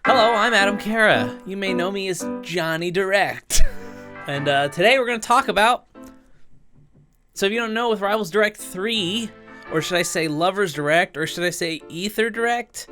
Hello, I'm Adam Carra. You may know me as Johnny Direct. And today we're going to talk about... So if you don't know, with Rivals Direct 3, or should I say Lovers Direct, or should I say Aether Direct,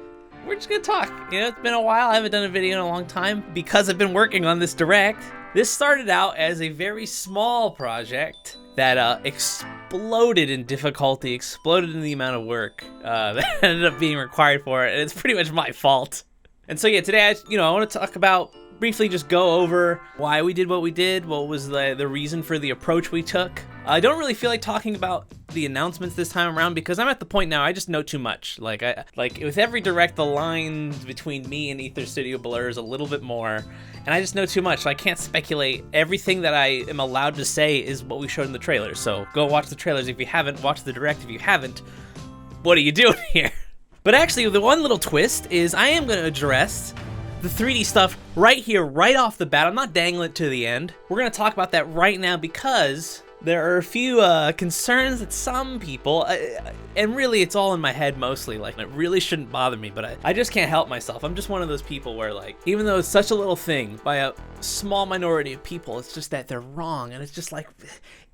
we're just going to talk. You know, it's been a while. I haven't done a video in a long time because I've been working on this Direct. This started out as a very small project that exploded in difficulty, exploded in the amount of work that ended up being required for it, and it's pretty much my fault. And so yeah, today I want to talk about, briefly just go over why we did what we did, what was the reason for the approach we took. I don't really feel like talking about the announcements this time around because I'm at the point now I just know too much. Like with every Direct, the lines between me and Aether Studio blurs a little bit more, and I just know too much, so I can't speculate. Everything that I am allowed to say is what we showed in the trailers. So go watch the trailers if you haven't, watch the Direct if you haven't. What are you doing here? But actually, the one little twist is I am going to address the 3D stuff right here, right off the bat. I'm not dangling it to the end. We're going to talk about that right now because there are a few concerns that some people, and really it's all in my head mostly, like it really shouldn't bother me, but I just can't help myself. I'm just one of those people where, like, even though it's such a little thing by a small minority of people, it's just that they're wrong, and it's just like,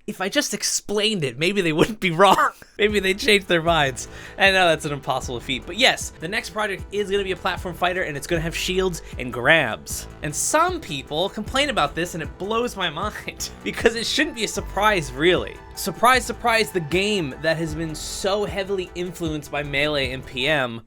if I just explained it, maybe they wouldn't be wrong. Maybe they'd change their minds. I know that's an impossible feat. But yes, the next project is going to be a platform fighter, and it's going to have shields and grabs. And some people complain about this, and it blows my mind. Because it shouldn't be a surprise, really. Surprise, surprise, the game that has been so heavily influenced by Melee and PM.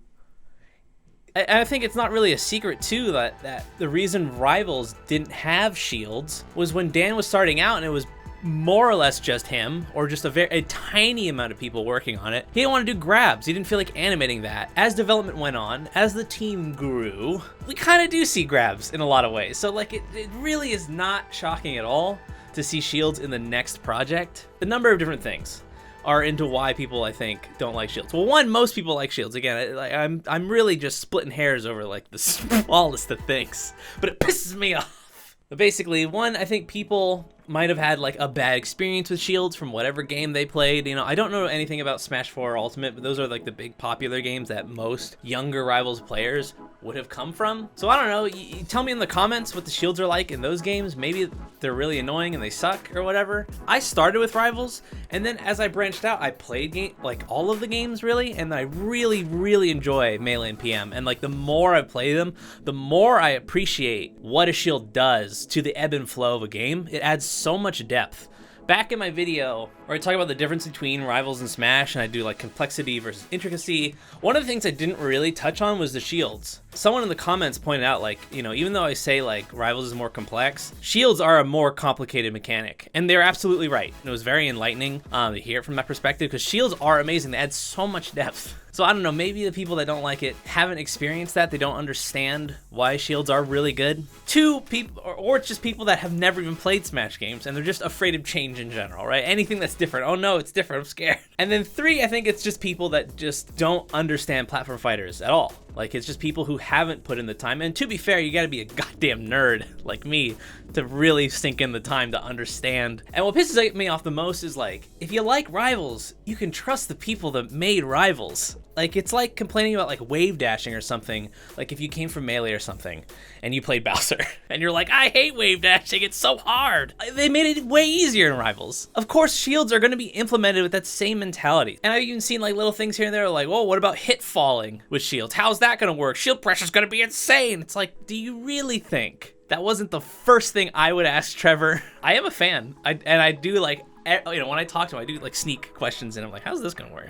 I think it's not really a secret, too, that the reason Rivals didn't have shields was when Dan was starting out, and it was more or less just him, or just a tiny amount of people working on it. He didn't want to do grabs. He didn't feel like animating that. As development went on, as the team grew, we kind of do see grabs in a lot of ways. So like it really is not shocking at all to see shields in the next project. The number of different things are into why people, I think, don't like shields. Well, one, most people like shields. Again, I'm really just splitting hairs over like the smallest of things, but it pisses me off. But basically, one, I think people might have had like a bad experience with shields from whatever game they played. You know, I don't know anything about Smash 4 Ultimate, but those are like the big popular games that most younger Rivals players would have come from. So I don't know, you tell me in the comments what the shields are like in those games. Maybe they're really annoying and they suck or whatever. I started with Rivals, and then as I branched out, I played like all of the games really, and I really enjoy Melee and PM. And like the more I play them, the more I appreciate what a shield does to the ebb and flow of a game. It adds so much depth. Back in my video where I talk about the difference between Rivals and Smash, and I do like complexity versus intricacy, one of the things I didn't really touch on was the shields. Someone in the comments pointed out, like, you know, even though I say like Rivals is more complex, shields are a more complicated mechanic, and they're absolutely right. And it was very enlightening to hear it from that perspective, because shields are amazing. They add so much depth. So I don't know, maybe the people that don't like it haven't experienced that. They don't understand why shields are really good. Two, people, or it's just people that have never even played Smash games, and they're just afraid of change in general, right? Anything that's different. Oh no, it's different, I'm scared. And then three, I think it's just people that just don't understand platform fighters at all. Like, it's just people who haven't put in the time. And to be fair, you gotta be a goddamn nerd like me to really sink in the time to understand. And what pisses me off the most is, like, if you like Rivals, you can trust the people that made Rivals. Like, it's like complaining about like wave dashing or something. Like if you came from Melee or something and you played Bowser and you're like, I hate wave dashing, it's so hard. They made it way easier in Rivals. Of course, shields are gonna be implemented with that same mentality. And I've even seen like little things here and there like, whoa, what about hit falling with shields? How's that gonna work? Shield pressure's gonna be insane. It's like, do you really think that wasn't the first thing I would ask Trevor? I am a fan, and I do like, you know, when I talk to him, I do like sneak questions and I'm like, how's this gonna work?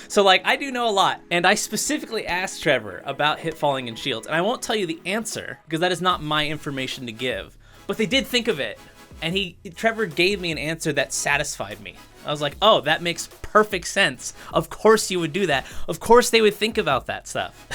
So like, I do know a lot, and I specifically asked Trevor about hit falling and shields, and I won't tell you the answer because that is not my information to give, but they did think of it, and Trevor gave me an answer that satisfied me. I was like, oh, that makes perfect sense. Of course you would do that. Of course they would think about that stuff.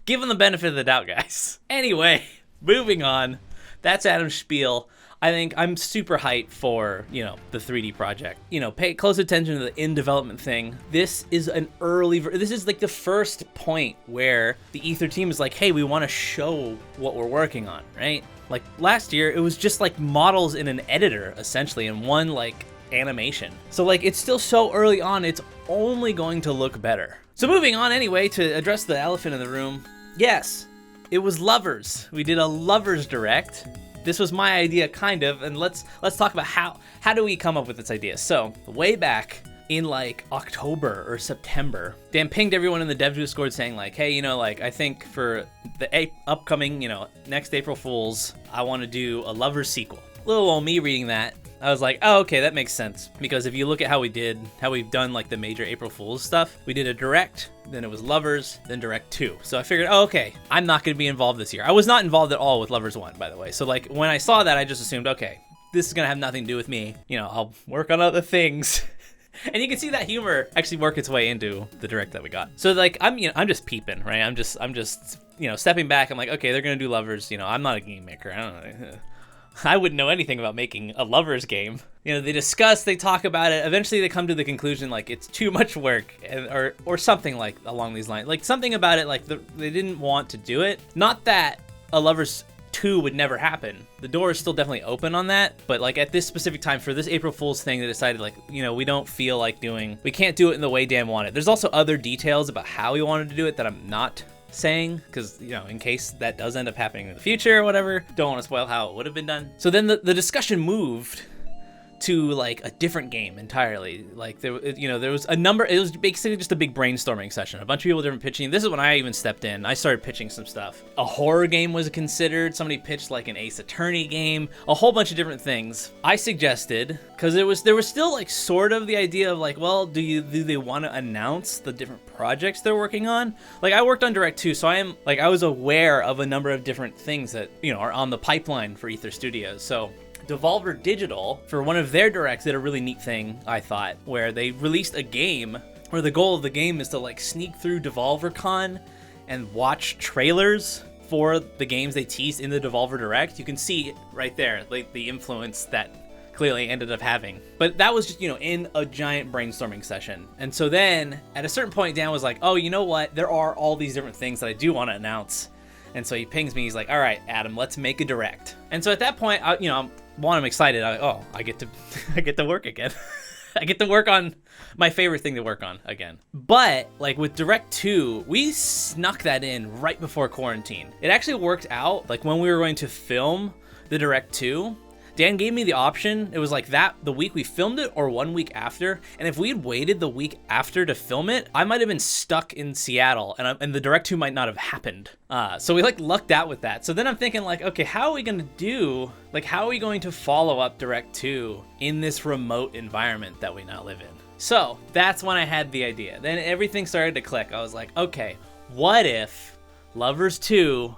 Give them the benefit of the doubt, guys. Anyway, moving on. That's Adam's spiel. I think I'm super hyped for, you know, the 3D project. You know, pay close attention to the in development thing. This is an early, this is like the first point where the Aether team is like, hey, we want to show what we're working on, right? Like last year, it was just like models in an editor, essentially, and one like animation. So like, it's still so early on, it's only going to look better. So moving on anyway, to address the elephant in the room, yes, it was Lovers. We did a Lovers Direct. This was my idea, kind of, and let's talk about how do we come up with this idea. So way back in like October or September, Dan pinged everyone in the dev Discord saying like, hey, you know, like I think for the upcoming, you know, next April Fools, I want to do a Lovers sequel. Little old me reading that, I was like, oh, okay, that makes sense. Because if you look at how we've done like the major April Fools stuff, we did a Direct, then it was Lovers, then Direct 2. So I figured, oh, okay, I'm not going to be involved this year. I was not involved at all with Lovers 1, by the way. So like when I saw that, I just assumed, okay, this is going to have nothing to do with me. You know, I'll work on other things. And you can see that humor actually work its way into the Direct that we got. So like, I'm just peeping, right? I'm just, you know, stepping back. I'm like, okay, they're going to do Lovers. You know, I'm not a game maker. I don't know. I wouldn't know anything about making a Lovers game. You know, they discuss, they talk about it. Eventually they come to the conclusion like it's too much work, or something like along these lines. Like something about it, like they didn't want to do it. Not that a Lovers 2 would never happen. The door is still definitely open on that, but like at this specific time for this April Fool's thing, they decided like, you know, we don't feel like we can't do it in the way Dan wanted. There's also other details about how he wanted to do it that I'm not saying, because, you know, in case that does end up happening in the future or whatever, don't want to spoil how it would have been done. So then the discussion moved to like a different game entirely. Like there was a number, it was basically just a big brainstorming session. A bunch of people different pitching. This is when I even stepped in. I started pitching some stuff. A horror game was considered. Somebody pitched like an Ace Attorney game, a whole bunch of different things. I suggested, because there was still like sort of the idea of like, well, do they want to announce the different projects they're working on? Like I worked on Direct 2, so I was aware of a number of different things that, you know, are on the pipeline for Aether Studios. So Devolver Digital, for one of their directs, did a really neat thing, I thought, where they released a game where the goal of the game is to like sneak through Devolver Con and watch trailers for the games they teased in the Devolver Direct. You can see right there like the influence that clearly ended up having. But that was just, you know, in a giant brainstorming session. And so then at a certain point, Dan was like, oh, you know what? There are all these different things that I do want to announce. And so he pings me. He's like, all right, Adam, let's make a Direct. And so at that point, I'm excited. I get to work again. I get to work on my favorite thing to work on again. But like with Direct 2, we snuck that in right before quarantine. It actually worked out. Like when we were going to film the Direct 2, Dan gave me the option. It was like that the week we filmed it or 1 week after. And if we had waited the week after to film it, I might have been stuck in Seattle and the Direct 2 might not have happened. So we like lucked out with that. So then I'm thinking like, okay, how are we going to follow up Direct 2 in this remote environment that we now live in? So that's when I had the idea. Then everything started to click. I was like, okay, what if Lovers 2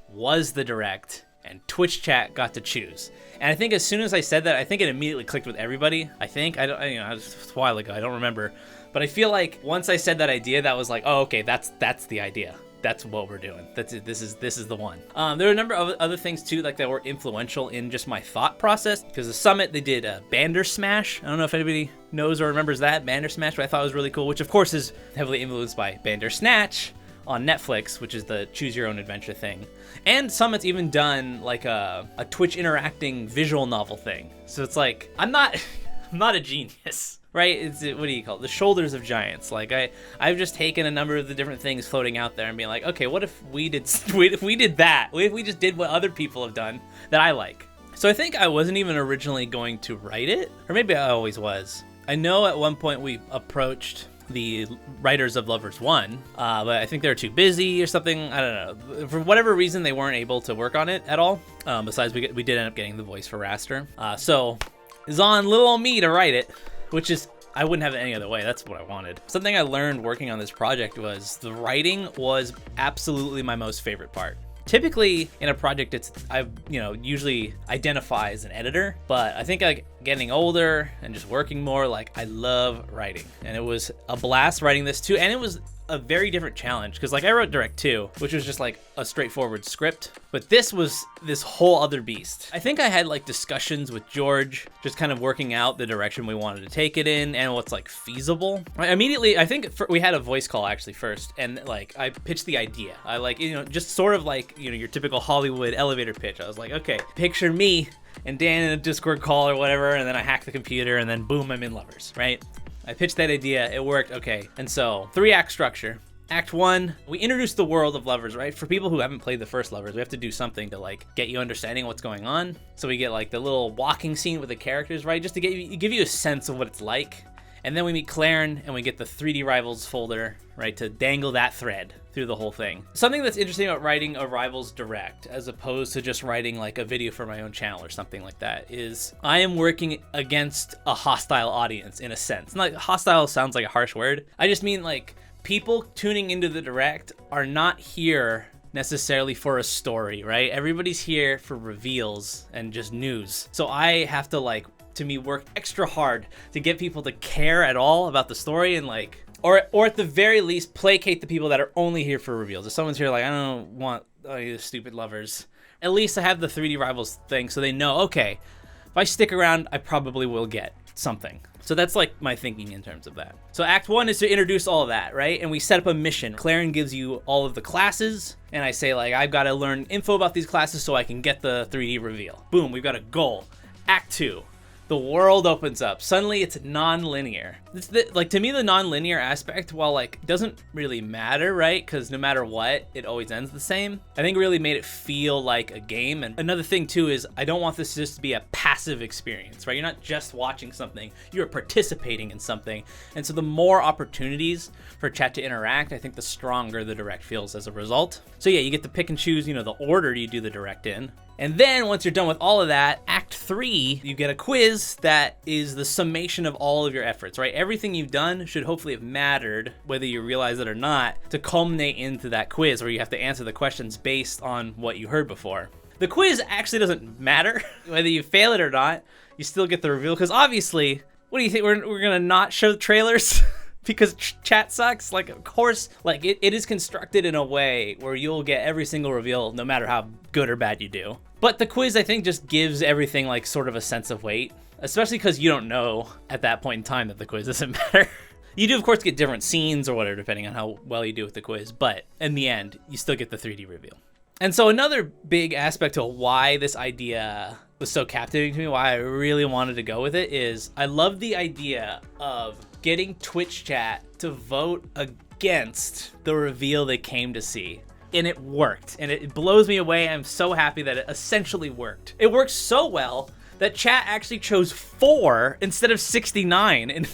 was the Direct and Twitch chat got to choose? And I think as soon as I said that, I think it immediately clicked with everybody. I think, it was a while ago, I don't remember. But I feel like once I said that idea, that was like, oh, okay, that's the idea. That's what we're doing. That's it. This is the one. There were a number of other things too, like that were influential in just my thought process. Because the summit, they did Bandersmash. I don't know if anybody knows or remembers that Bandersmash, but I thought it was really cool. Which of course is heavily influenced by Bandersnatch on Netflix, which is the choose your own adventure thing. And Summit's even done like a Twitch interacting visual novel thing. So it's like, I'm not a genius, right? It's, what do you call it? The shoulders of giants. Like I've just taken a number of the different things floating out there and being like, okay, what if we did that? What if we just did what other people have done that I like? So I think I wasn't even originally going to write it, or maybe I always was. I know at one point we approached the writers of Lovers 1, but I think they were too busy or something. I don't know. For whatever reason, they weren't able to work on it at all. Besides, we did end up getting the voice for Raster. So it's on little old me to write it, which is, I wouldn't have it any other way. That's what I wanted. Something I learned working on this project was the writing was absolutely my most favorite part. Typically in a project, I usually identify as an editor, but I think like getting older and just working more, like I love writing, and it was a blast writing this too. And it was a very different challenge because like I wrote Direct 2, which was just like a straightforward script, but this was this whole other beast. I think I had like discussions with George, just kind of working out the direction we wanted to take it in and what's like feasible. Immediately, I think we had a voice call actually first, and like I pitched the idea. I like, just sort of like, your typical Hollywood elevator pitch. I was like, okay, picture me and Dan in a Discord call or whatever, and then I hack the computer and then boom, I'm in Lovers, right? I pitched that idea, it worked, okay. And so 3-act structure. Act 1, we introduce the world of Lovers, right? For people who haven't played the first Lovers, we have to do something to like get you understanding what's going on. So we get like the little walking scene with the characters, right? Just to give you a sense of what it's like. And then we meet Claren and we get the 3D Rivals folder, right, to dangle that thread through the whole thing. Something that's interesting about writing a Rivals Direct as opposed to just writing like a video for my own channel or something like that is I am working against a hostile audience in a sense. Like hostile sounds like a harsh word. I just mean like people tuning into the Direct are not here necessarily for a story, right? Everybody's here for reveals and just news. So I have to like, to me, work extra hard to get people to care at all about the story and like, or at the very least placate the people that are only here for reveals. If someone's here like, I don't want you stupid lovers, at least I have the 3D Rivals thing so they know, okay, if I stick around, I probably will get something. So that's like my thinking in terms of that. So Act 1 is to introduce all of that, right? And we set up a mission. Claren gives you all of the classes, and I say like, I've got to learn info about these classes so I can get the 3D reveal. Boom, we've got a goal. Act 2. The world opens up. Suddenly it's non-linear. Like to me, the non-linear aspect, while like doesn't really matter, right? Because no matter what, it always ends the same. I think it really made it feel like a game. And another thing too is I don't want this just to be a passive experience, right? You're not just watching something, you're participating in something. And so the more opportunities for chat to interact, I think the stronger the Direct feels as a result. So yeah, you get to pick and choose, you know, the order you do the Direct in. And then once you're done with all of that, Act 3, you get a quiz that is the summation of all of your efforts, right? Everything you've done should hopefully have mattered, whether you realize it or not, to culminate into that quiz where you have to answer the questions based on what you heard before. The quiz actually doesn't matter. Whether you fail it or not, you still get the reveal, because obviously, what do you think, we're gonna not show trailers? Because chat sucks? Like, of course, like it is constructed in a way where you'll get every single reveal no matter how good or bad you do. But the quiz, I think, just gives everything like sort of a sense of weight, especially because you don't know at that point in time that the quiz doesn't matter. You do, of course, get different scenes or whatever, depending on how well you do with the quiz, but in the end, you still get the 3D reveal. And so another big aspect to why this idea was so captivating to me, why I really wanted to go with it, is I love the idea of getting Twitch chat to vote against the reveal they came to see. And it worked, and it blows me away. I'm so happy that it essentially worked. It worked so well that chat actually chose 4 instead of 69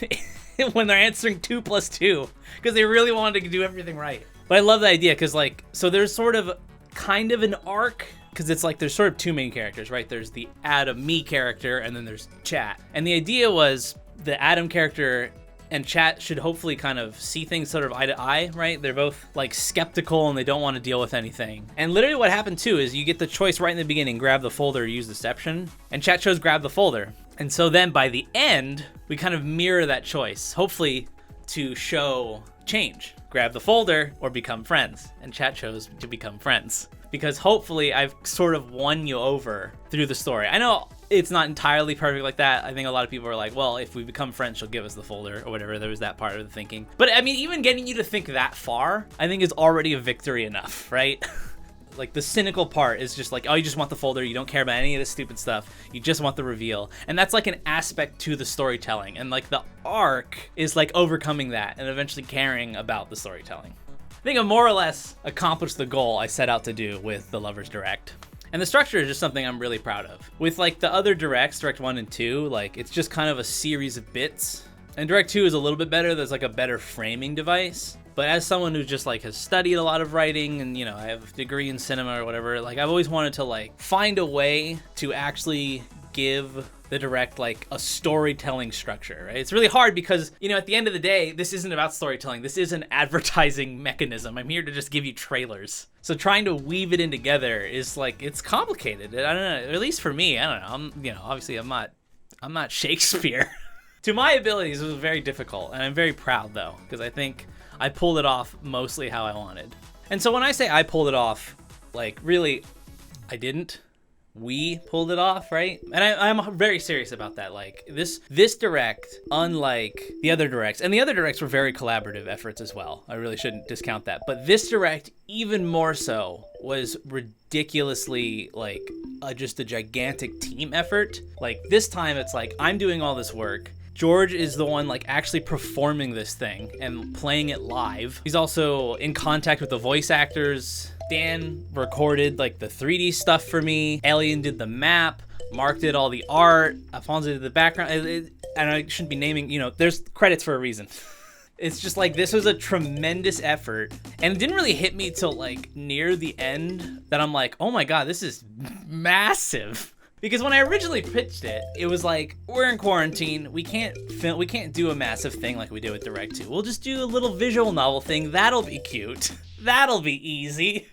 when they're answering 2 plus 2, because they really wanted to do everything right. But I love the idea, because like, so there's sort of kind of an arc, because it's like there's sort of 2 main characters, right? There's the Adam me character, and then there's chat. And the idea was the Adam character and chat should hopefully kind of see things sort of eye to eye, right? They're both like skeptical and they don't want to deal with anything. And literally what happened too is you get the choice right in the beginning, grab the folder or use deception, and chat chose grab the folder. And so then by the end, we kind of mirror that choice, hopefully to show change. Grab the folder or become friends. And chat chose to become friends, because hopefully I've sort of won you over through the story. I know it's not entirely perfect like that. I think a lot of people are like, well, if we become friends, she'll give us the folder or whatever. There was that part of the thinking. But I mean, even getting you to think that far, I think is already a victory enough, right? Like the cynical part is just like, oh, you just want the folder. You don't care about any of this stupid stuff. You just want the reveal. And that's like an aspect to the storytelling. And like the arc is like overcoming that and eventually caring about the storytelling. I think I more or less accomplished the goal I set out to do with the Lovers Direct. And the structure is just something I'm really proud of. With like the other Directs, Direct 1 and 2, like it's just kind of a series of bits. And Direct 2 is a little bit better. There's like a better framing device. But as someone who just like has studied a lot of writing and, you know, I have a degree in cinema or whatever, like I've always wanted to like find a way to actually give the Direct like a storytelling structure, right? It's really hard because, you know, at the end of the day, this isn't about storytelling. This is an advertising mechanism. I'm here to just give you trailers. So trying to weave it in together is like, it's complicated. I don't know, at least for me, I don't know. You know, obviously I'm not Shakespeare. To my abilities, it was very difficult, and I'm very proud though, because I think I pulled it off mostly how I wanted. And so when I say I pulled it off, like really, I didn't. We pulled it off, right? And I'm very serious about that. Like this Direct, unlike the other Directs, and the other Directs were very collaborative efforts as well. I really shouldn't discount that. But this Direct, even more so, was ridiculously like just a gigantic team effort. Like this time it's like I'm doing all this work, George is the one like actually performing this thing and playing it live. He's also in contact with the voice actors. Dan recorded like the 3D stuff for me. Alien did the map. Mark did all the art. Alfonso did the background. And I shouldn't be naming, you know, there's credits for a reason. It's just like, this was a tremendous effort. And it didn't really hit me till like near the end that I'm like, oh my God, this is massive. Because when I originally pitched it, it was like, we're in quarantine. We can't do a massive thing like we did with Direct 2. We'll just do a little visual novel thing. That'll be cute. That'll be easy.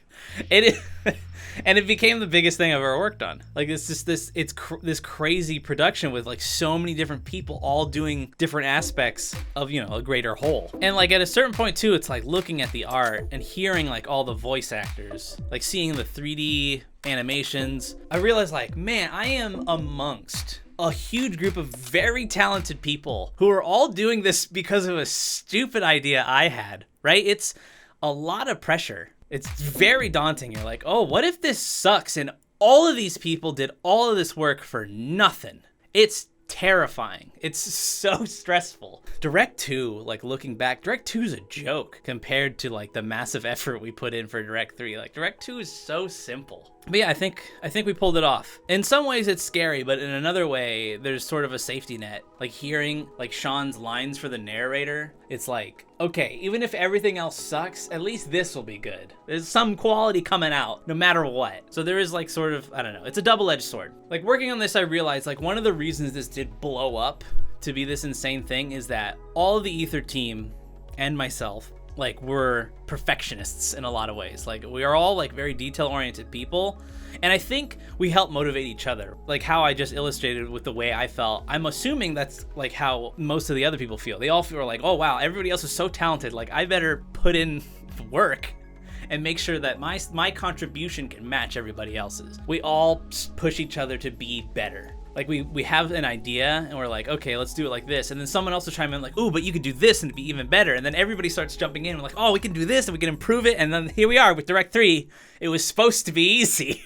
And it became the biggest thing I've ever worked on. Like, it's just this crazy production with like so many different people all doing different aspects of, you know, a greater whole. And like at a certain point too, it's like looking at the art and hearing like all the voice actors, like seeing the 3D animations. I realized like, man, I am amongst a huge group of very talented people who are all doing this because of a stupid idea I had, right? It's a lot of pressure. It's very daunting. You're like, oh, what if this sucks and all of these people did all of this work for nothing? It's terrifying. It's so stressful. Direct 2, like looking back, Direct 2 is a joke compared to like the massive effort we put in for Direct 3. Like Direct 2 is so simple. But yeah, I think we pulled it off. In some ways it's scary, but in another way, there's sort of a safety net. Like hearing like Sean's lines for the narrator, it's like, okay, even if everything else sucks, at least this will be good. There's some quality coming out, no matter what. So there is like sort of, I don't know, it's a double-edged sword. Like working on this, I realized like one of the reasons this did blow up to be this insane thing is that all of the Aether team and myself, like, we're perfectionists in a lot of ways. Like, we are all like very detail-oriented people, and I think we help motivate each other. Like how I just illustrated with the way I felt, I'm assuming that's like how most of the other people feel. They all feel like, oh wow, everybody else is so talented, like I better put in work and make sure that my contribution can match everybody else's. We all push each other to be better. Like we have an idea and we're like, okay, let's do it like this. And then someone else will chime in like, ooh, but you could do this and it'd be even better. And then everybody starts jumping in. We're like, oh, we can do this and we can improve it. And then here we are with Direct 3. It was supposed to be easy.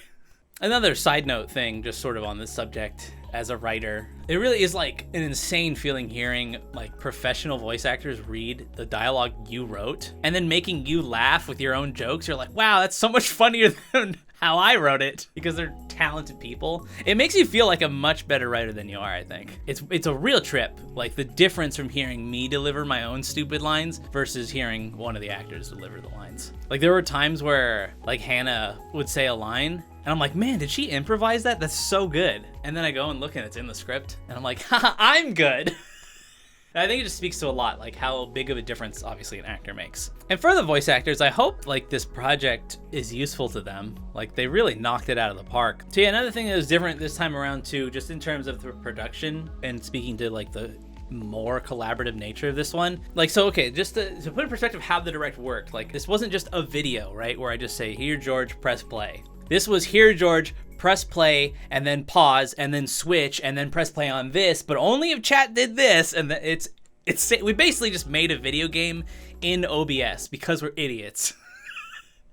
Another side note thing, just sort of on this subject, as a writer, it really is like an insane feeling hearing like professional voice actors read the dialogue you wrote and then making you laugh with your own jokes. You're like, wow, that's so much funnier than how I wrote it, because they're talented people. It makes you feel like a much better writer than you are, I think. It's a real trip, like the difference from hearing me deliver my own stupid lines versus hearing one of the actors deliver the lines. Like there were times where like Hannah would say a line and I'm like, man, did she improvise that? That's so good. And then I go and look and it's in the script and I'm like, haha, I'm good. And I think it just speaks to a lot, like how big of a difference obviously an actor makes. And for the voice actors, I hope like this project is useful to them. Like they really knocked it out of the park. So yeah, another thing that was different this time around too, just in terms of the production and speaking to like the more collaborative nature of this one. Like, so, okay, just to put in perspective how the Direct worked, like this wasn't just a video, right? Where I just say, here, George, press play. This was here, George, press play, and then pause, and then switch, and then press play on this, but only if chat did this, and we basically just made a video game in OBS because we're idiots.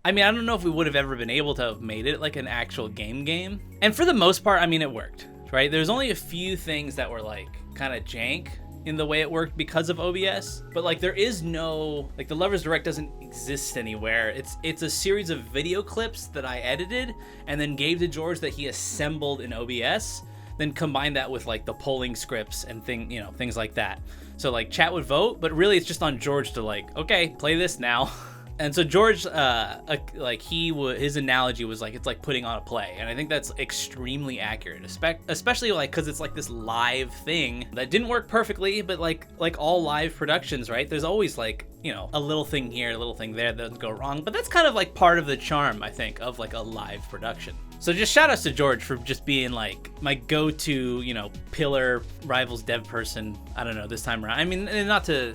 I mean, I don't know if we would have ever been able to have made it like an actual game. And for the most part, I mean, it worked, right? There's only a few things that were like kind of jank in the way it worked because of OBS, but like there is no, like the Lovers Direct doesn't exist anywhere. It's a series of video clips that I edited and then gave to George that he assembled in OBS, then combined that with like the polling scripts and things like that. So like chat would vote, but really it's just on George to like, okay, play this now. And so George, his analogy was like, it's like putting on a play. And I think that's extremely accurate, especially like, cause it's like this live thing that didn't work perfectly, but like all live productions, right? There's always like, a little thing here, a little thing there that doesn't go wrong, but that's kind of like part of the charm, I think, of like a live production. So just shout outs to George for just being like my go-to, pillar Rivals dev person. I don't know, this time around. I mean, and not to,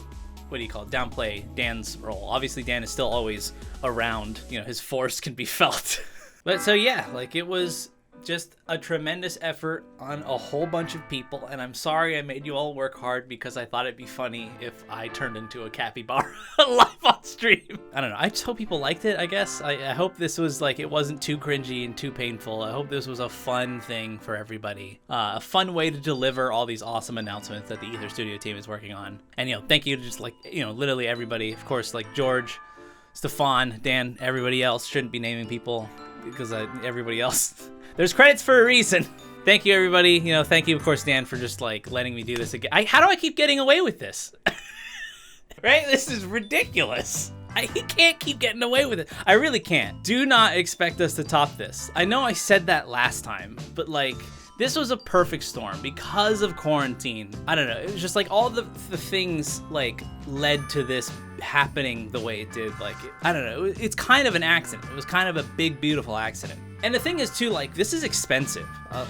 downplay Dan's role. Obviously, Dan is still always around. His force can be felt. But so yeah, like it was Just a tremendous effort on a whole bunch of people, and I'm sorry I made you all work hard because I thought it'd be funny if I turned into a capybara live on stream. I don't know, I just hope people liked it, I guess. I hope this was like, it wasn't too cringy and too painful. I hope this was a fun thing for everybody. A fun way to deliver all these awesome announcements that the Aether Studio team is working on. And, you know, thank you to just like, you know, literally everybody. Of course, like George, Stefan, Dan, everybody else. Shouldn't be naming people because everybody else... There's credits for a reason. Thank you, everybody. You know, thank you, of course, Dan, for just, like, letting me do this again. How do I keep getting away with this? Right? This is ridiculous. He can't keep getting away with it. I really can't. Do not expect us to top this. I know I said that last time, but, like, this was a perfect storm because of quarantine. I don't know. It was just, like, all the things, like, led to this happening the way it did. Like, I don't know. It's kind of an accident. It was kind of a big, beautiful accident. And the thing is, too, like, this is expensive.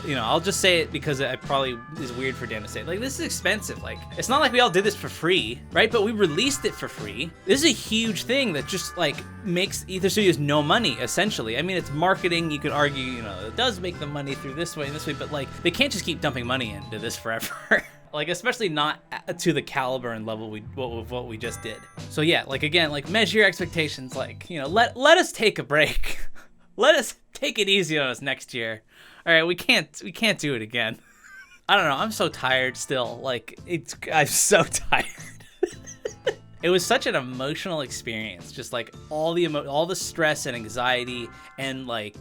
You know, I'll just say it because it probably is weird for Dan to say. Like, this is expensive. Like, it's not like we all did this for free, right? But we released it for free. This is a huge thing that just, like, makes Aether Studios no money, essentially. I mean, it's marketing. You could argue, you know, it does make them money through this way and this way. But, like, they can't just keep dumping money into this forever. Like, especially not to the caliber and level what we just did. So, yeah, like, again, like, measure your expectations. Like, you know, let us take a break. Let us take it easy on us next year. All right, we can't do it again. I don't know. I'm so tired still. Like, I'm so tired. It was such an emotional experience. Just like all the stress and anxiety and like,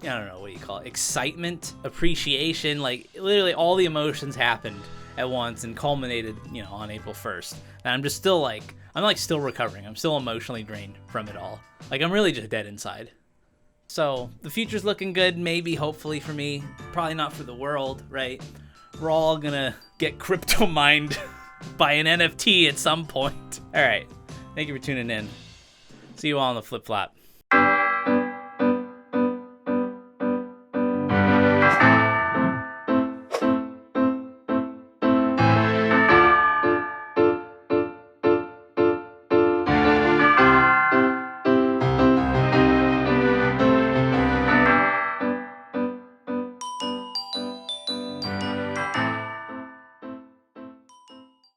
I don't know, what do you call it? Excitement, appreciation, like literally all the emotions happened at once and culminated, you know, on April 1st. And I'm just still like, still recovering. I'm still emotionally drained from it all. Like, I'm really just dead inside. So the future's looking good, maybe, hopefully for me. Probably not for the world, right? We're all gonna get crypto mined by an NFT at some point. All right, thank you for tuning in. See you all on the flip flop.